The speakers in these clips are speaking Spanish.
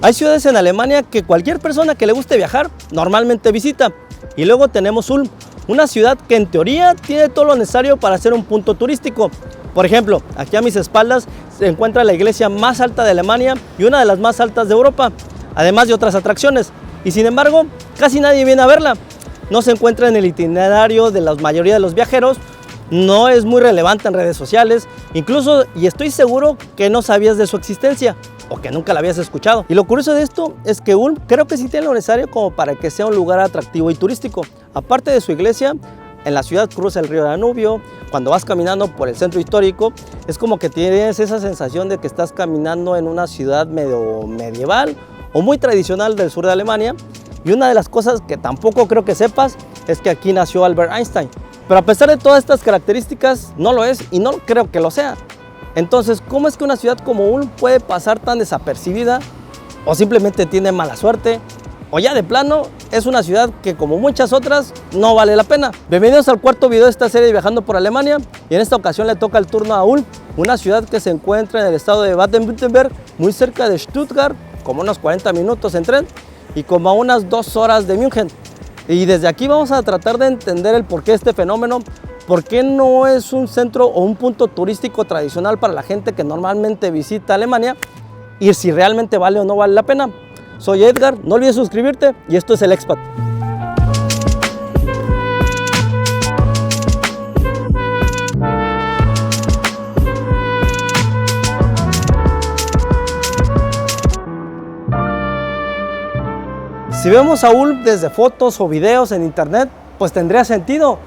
Hay ciudades en Alemania que cualquier persona que le guste viajar normalmente visita. Y luego tenemos Ulm, una ciudad que en teoría tiene todo lo necesario para ser un punto turístico. Por ejemplo, aquí a mis espaldas se encuentra la iglesia más alta de Alemania y una de las más altas de Europa, además de otras atracciones. Y sin embargo, casi nadie viene a verla. No se encuentra en el itinerario de la mayoría de los viajeros, no es muy relevante en redes sociales, incluso, y estoy seguro que no sabías de su existencia o que nunca la habías escuchado. Y lo curioso de esto es que Ulm creo que sí tiene lo necesario como para que sea un lugar atractivo y turístico. Aparte de su iglesia, en la ciudad cruza el río Danubio. Cuando vas caminando por el centro histórico, es como que tienes esa sensación de que estás caminando en una ciudad medio medieval o muy tradicional del sur de Alemania. Y una de las cosas que tampoco creo que sepas es que aquí nació Albert Einstein. Pero a pesar de todas estas características, no lo es y no creo que lo sea. Entonces, ¿cómo es que una ciudad como Ulm puede pasar tan desapercibida? ¿O simplemente tiene mala suerte? ¿O ya de plano es una ciudad que, como muchas otras, no vale la pena? Bienvenidos al cuarto video de esta serie Viajando por Alemania. Y en esta ocasión le toca el turno a Ulm, una ciudad que se encuentra en el estado de Baden-Württemberg, muy cerca de Stuttgart, como unos 40 minutos en tren y como a unas 2 horas de München. Y desde aquí vamos a tratar de entender el porqué de este fenómeno, por qué no es un centro o un punto turístico tradicional para la gente que normalmente visita Alemania y si realmente vale o no vale la pena. Soy Edgar, no olvides suscribirte y esto es El Expat. Si vemos a Ulm desde fotos o videos en internet, pues tendría sentido,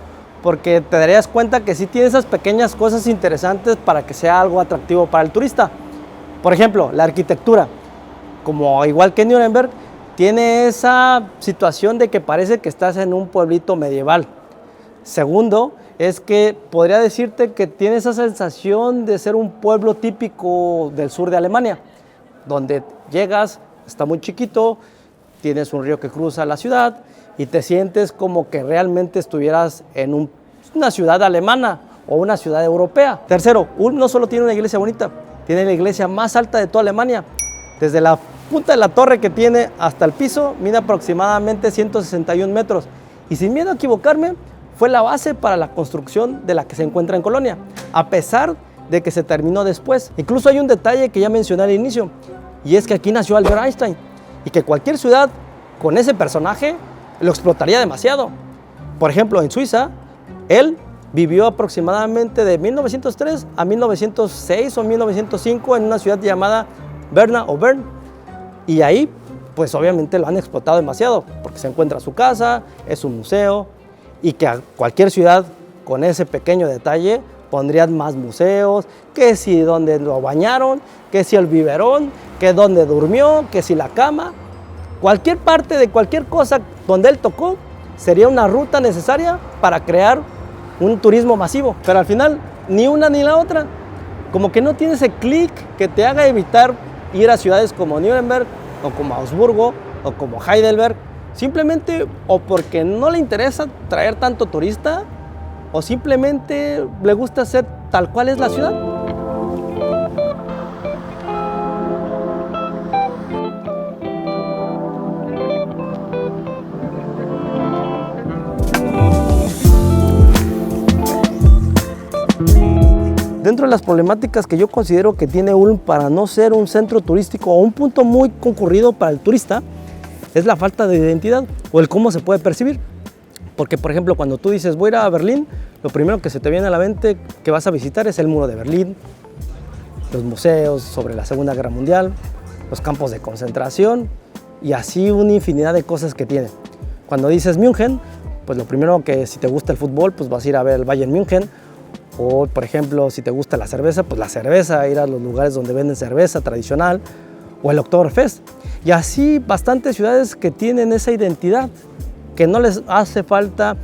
porque te darías cuenta que sí tiene esas pequeñas cosas interesantes para que sea algo atractivo para el turista. Por ejemplo, la arquitectura, como igual que Nuremberg, tiene esa situación de que parece que estás en un pueblito medieval. Segundo, es que podría decirte que tiene esa sensación de ser un pueblo típico del sur de Alemania, donde llegas, está muy chiquito, tienes un río que cruza la ciudad y te sientes como que realmente estuvieras en una ciudad alemana o una ciudad europea. Tercero, Ulm no solo tiene una iglesia bonita, tiene la iglesia más alta de toda Alemania. Desde la punta de la torre que tiene hasta el piso, mide aproximadamente 161 metros. Y sin miedo a equivocarme, fue la base para la construcción de la que se encuentra en Colonia, a pesar de que se terminó después. Incluso hay un detalle que ya mencioné al inicio, y es que aquí nació Albert Einstein, y que cualquier ciudad con ese personaje lo explotaría demasiado. Por ejemplo, en Suiza, él vivió aproximadamente de 1903 a 1906 o 1905 en una ciudad llamada Berna o Bern. Y ahí, pues obviamente lo han explotado demasiado, porque se encuentra su casa, es un museo, y que a cualquier ciudad con ese pequeño detalle pondrían más museos, que si donde lo bañaron, que si el biberón, que donde durmió, que si la cama. Cualquier parte de cualquier cosa donde él tocó sería una ruta necesaria para crear un turismo masivo. Pero al final, ni una ni la otra. Como que no tiene ese clic que te haga evitar ir a ciudades como Nuremberg o como Augsburgo o como Heidelberg, simplemente o porque no le interesa traer tanto turista o simplemente le gusta ser tal cual es la ciudad. Dentro de las problemáticas que yo considero que tiene Ulm para no ser un centro turístico o un punto muy concurrido para el turista, es la falta de identidad o el cómo se puede percibir. Porque, por ejemplo, cuando tú dices voy a ir a Berlín, lo primero que se te viene a la mente que vas a visitar es el muro de Berlín, los museos sobre la Segunda Guerra Mundial, los campos de concentración y así una infinidad de cosas que tiene. Cuando dices München, pues lo primero que si te gusta el fútbol, pues vas a ir a ver el Bayern München. O, por ejemplo, si te gusta la cerveza, pues la cerveza, ir a los lugares donde venden cerveza tradicional, o el Oktoberfest. Y así bastantes ciudades que tienen esa identidad, que no les hace falta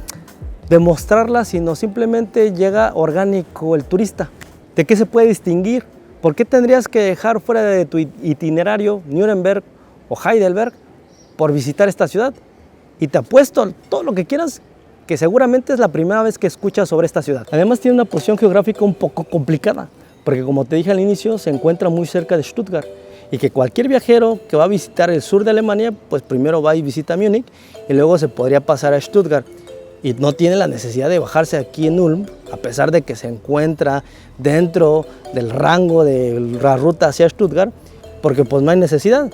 demostrarla, sino simplemente llega orgánico el turista. ¿De qué se puede distinguir? ¿Por qué tendrías que dejar fuera de tu itinerario Nuremberg o Heidelberg por visitar esta ciudad? Y te apuesto todo lo que quieras que seguramente es la primera vez que escuchas sobre esta ciudad. Además tiene una posición geográfica un poco complicada, porque como te dije al inicio, se encuentra muy cerca de Stuttgart. y que cualquier viajero que va a visitar el sur de Alemania, pues primero va y visita Múnich y luego se podría pasar a Stuttgart y no tiene la necesidad de bajarse aquí en Ulm, a pesar de que se encuentra dentro del rango de la ruta hacia Stuttgart, porque pues no hay necesidad.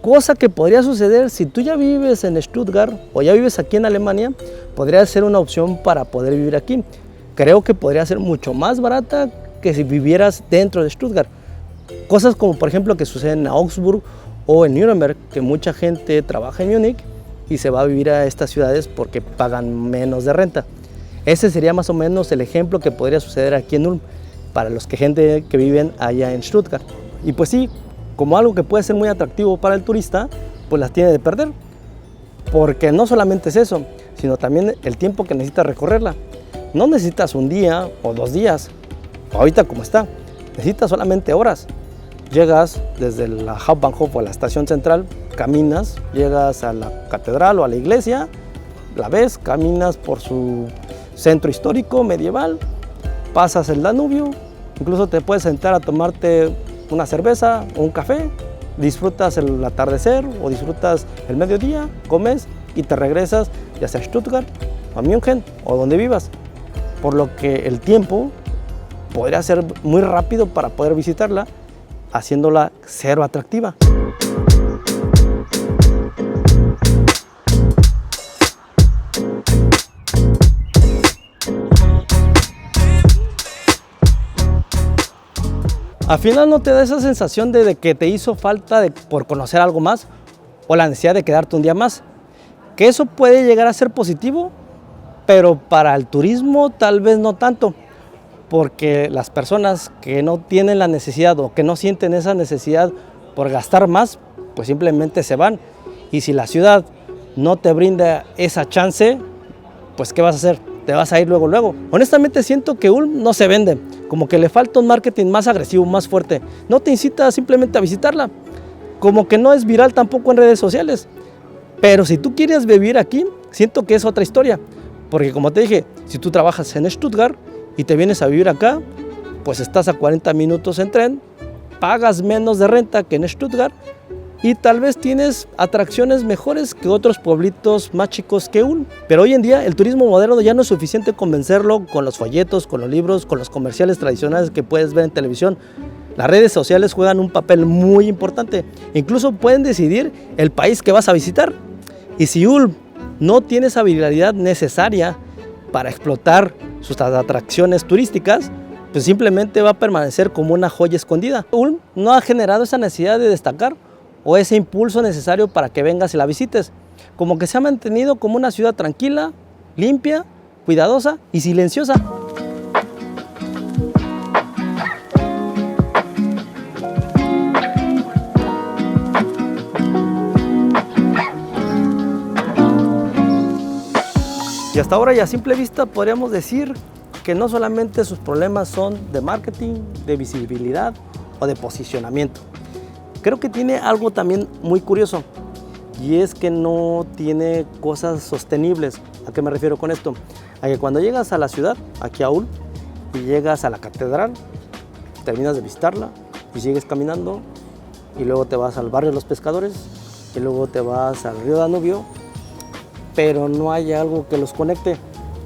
Cosa que podría suceder si tú ya vives en Stuttgart o ya vives aquí en Alemania, podría ser una opción para poder vivir aquí. Creo que podría ser mucho más barata que si vivieras dentro de Stuttgart. Cosas como por ejemplo que suceden en Augsburg o en Nuremberg, que mucha gente trabaja en Múnich y se va a vivir a estas ciudades porque pagan menos de renta. Ese sería más o menos el ejemplo que podría suceder aquí en Ulm para los gente que viven allá en Stuttgart. Y pues sí, como algo que puede ser muy atractivo para el turista, pues las tiene de perder. Porque no solamente es eso, sino también el tiempo que necesitas recorrerla. No necesitas un día o 2 días, ahorita como está, necesitas solamente horas. Llegas desde la Hauptbahnhof o la estación central, caminas, llegas a la catedral o a la iglesia, la ves, caminas por su centro histórico medieval, pasas el Danubio, incluso te puedes sentar a tomarte una cerveza o un café, disfrutas el atardecer o disfrutas el mediodía, comes y te regresas ya sea a Stuttgart, a München o donde vivas. Por lo que el tiempo podría ser muy rápido para poder visitarla, haciéndola cero atractiva. Al final no te da esa sensación de que te hizo falta por conocer algo más o la necesidad de quedarte un día más. Que eso puede llegar a ser positivo, pero para el turismo tal vez no tanto, porque las personas que no tienen la necesidad o que no sienten esa necesidad por gastar más, pues simplemente se van. Y si la ciudad no te brinda esa chance, pues ¿qué vas a hacer? Te vas a ir luego, luego. Honestamente siento que Ulm no se vende, como que le falta un marketing más agresivo, más fuerte. No te incita simplemente a visitarla, como que no es viral tampoco en redes sociales. Pero si tú quieres vivir aquí, siento que es otra historia. Porque como te dije, si tú trabajas en Stuttgart y te vienes a vivir acá, pues estás a 40 minutos en tren, pagas menos de renta que en Stuttgart y tal vez tienes atracciones mejores que otros pueblitos más chicos que Ulm. Pero hoy en día el turismo moderno ya no es suficiente convencerlo con los folletos, con los libros, con los comerciales tradicionales que puedes ver en televisión. Las redes sociales juegan un papel muy importante. Incluso pueden decidir el país que vas a visitar. Y si Ulm no tiene esa habilidad necesaria para explotar sus atracciones turísticas, pues simplemente va a permanecer como una joya escondida. Ulm no ha generado esa necesidad de destacar o ese impulso necesario para que vengas y la visites. Como que se ha mantenido como una ciudad tranquila, limpia, cuidadosa y silenciosa. Y hasta ahora y a simple vista podríamos decir que no solamente sus problemas son de marketing, de visibilidad o de posicionamiento. Creo que tiene algo también muy curioso y es que no tiene cosas sostenibles. ¿A qué me refiero con esto? A que cuando llegas a la ciudad, aquí a Ulm, y llegas a la catedral, terminas de visitarla y sigues caminando y luego te vas al barrio de los pescadores y luego te vas al río Danubio, pero no hay algo que los conecte,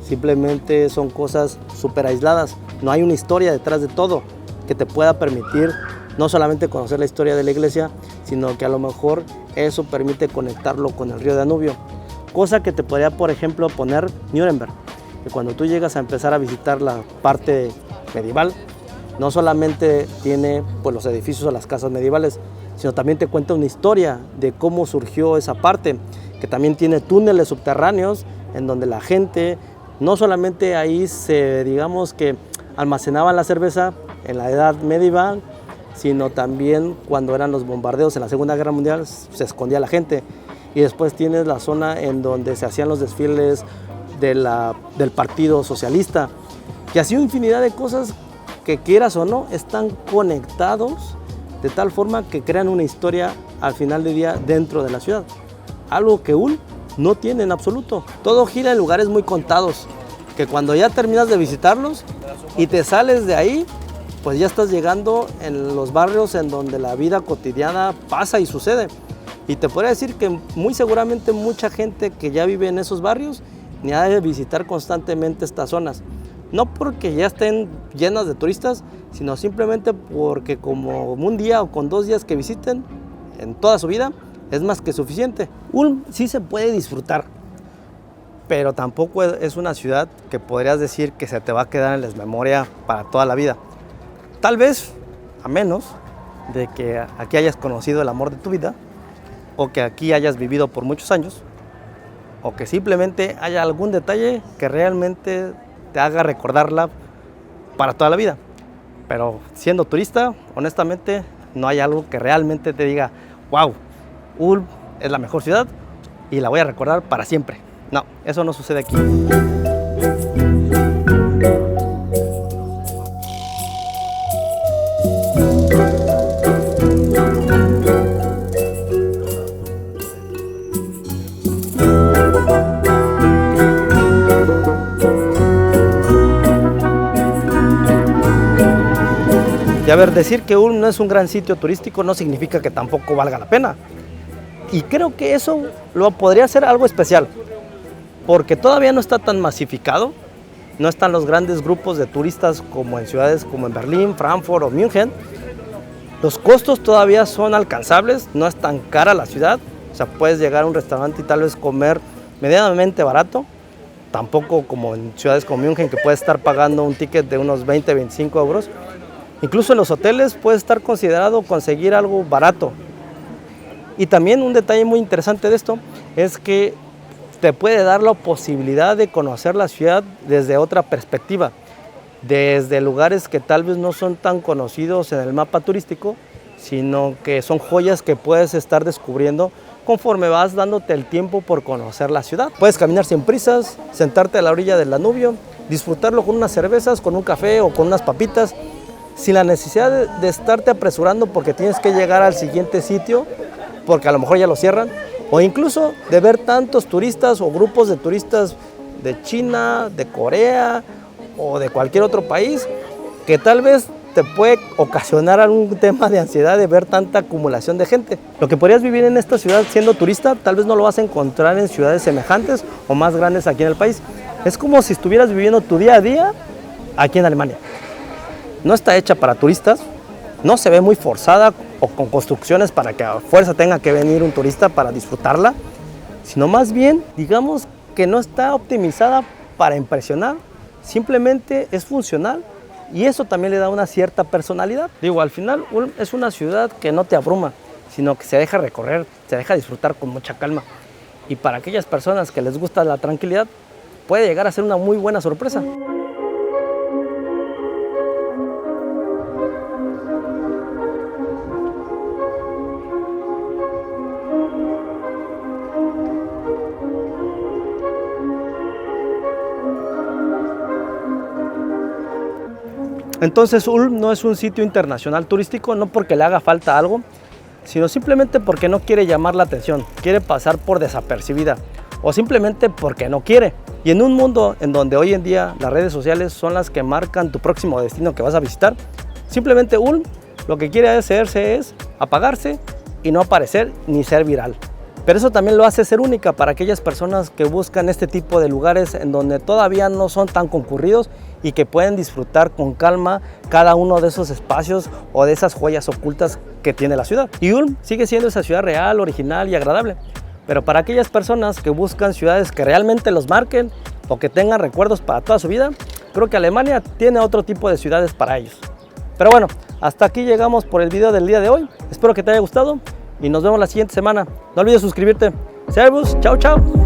simplemente son cosas súper aisladas, no hay una historia detrás de todo que te pueda permitir no solamente conocer la historia de la iglesia, sino que a lo mejor eso permite conectarlo con el río Danubio, cosa que te podría por ejemplo poner Nuremberg, que cuando tú llegas a empezar a visitar la parte medieval, no solamente tiene pues, los edificios o las casas medievales, sino también te cuenta una historia de cómo surgió esa parte, que también tiene túneles subterráneos en donde la gente, no solamente ahí digamos que almacenaban la cerveza en la edad medieval, sino también cuando eran los bombardeos en la Segunda Guerra Mundial se escondía la gente. Y después tienes la zona en donde se hacían los desfiles del Partido Socialista, y así infinidad de cosas que quieras o no están conectados de tal forma que crean una historia al final del día dentro de la ciudad. Algo que Ulm no tiene en absoluto. Todo gira en lugares muy contados, que cuando ya terminas de visitarlos y te sales de ahí, pues ya estás llegando en los barrios en donde la vida cotidiana pasa y sucede. Y te podría decir que muy seguramente mucha gente que ya vive en esos barrios ni ha de visitar constantemente estas zonas. No porque ya estén llenas de turistas, sino simplemente porque como un día o con 2 días que visiten en toda su vida es más que suficiente. Ulm sí se puede disfrutar, pero tampoco es una ciudad que podrías decir que se te va a quedar en la memoria para toda la vida. Tal vez, a menos de que aquí hayas conocido el amor de tu vida, o que aquí hayas vivido por muchos años, o que simplemente haya algún detalle que realmente te haga recordarla para toda la vida. Pero siendo turista, honestamente, no hay algo que realmente te diga, wow, Ulm es la mejor ciudad y la voy a recordar para siempre. No, eso no sucede aquí. Y a ver, decir que Ulm no es un gran sitio turístico no significa que tampoco valga la pena. Y creo que eso lo podría hacer algo especial, porque todavía no está tan masificado, no están los grandes grupos de turistas como en ciudades como en Berlín, Frankfurt o München. Los costos todavía son alcanzables, no es tan cara la ciudad, o sea, puedes llegar a un restaurante y tal vez comer medianamente barato, tampoco como en ciudades como München que puedes estar pagando un ticket de unos 20-25 euros. Incluso en los hoteles puede estar considerado conseguir algo barato. Y también un detalle muy interesante de esto es que te puede dar la posibilidad de conocer la ciudad desde otra perspectiva, desde lugares que tal vez no son tan conocidos en el mapa turístico, sino que son joyas que puedes estar descubriendo conforme vas dándote el tiempo por conocer la ciudad. Puedes caminar sin prisas, sentarte a la orilla del Danubio, disfrutarlo con unas cervezas, con un café o con unas papitas, sin la necesidad de estarte apresurando porque tienes que llegar al siguiente sitio, porque a lo mejor ya lo cierran, o incluso de ver tantos turistas o grupos de turistas de China, de Corea o de cualquier otro país, que tal vez te puede ocasionar algún tema de ansiedad de ver tanta acumulación de gente. Lo que podrías vivir en esta ciudad siendo turista, tal vez no lo vas a encontrar en ciudades semejantes o más grandes aquí en el país. Es como si estuvieras viviendo tu día a día aquí en Alemania. No está hecha para turistas, no se ve muy forzada o con construcciones para que a fuerza tenga que venir un turista para disfrutarla, sino más bien, digamos que no está optimizada para impresionar, simplemente es funcional y eso también le da una cierta personalidad. Digo, al final Ulm es una ciudad que no te abruma, sino que se deja recorrer, se deja disfrutar con mucha calma. Y para aquellas personas que les gusta la tranquilidad, puede llegar a ser una muy buena sorpresa. Entonces Ulm no es un sitio internacional turístico, no porque le haga falta algo, sino simplemente porque no quiere llamar la atención, quiere pasar por desapercibida o simplemente porque no quiere. Y en un mundo en donde hoy en día las redes sociales son las que marcan tu próximo destino que vas a visitar, simplemente Ulm lo que quiere hacerse es apagarse y no aparecer ni ser viral. Pero eso también lo hace ser única para aquellas personas que buscan este tipo de lugares en donde todavía no son tan concurridos y que pueden disfrutar con calma cada uno de esos espacios o de esas joyas ocultas que tiene la ciudad. Y Ulm sigue siendo esa ciudad real, original y agradable. Pero para aquellas personas que buscan ciudades que realmente los marquen o que tengan recuerdos para toda su vida, creo que Alemania tiene otro tipo de ciudades para ellos. Pero bueno, hasta aquí llegamos por el video del día de hoy. Espero que te haya gustado y nos vemos la siguiente semana. No olvides suscribirte. Servus, chao, chao.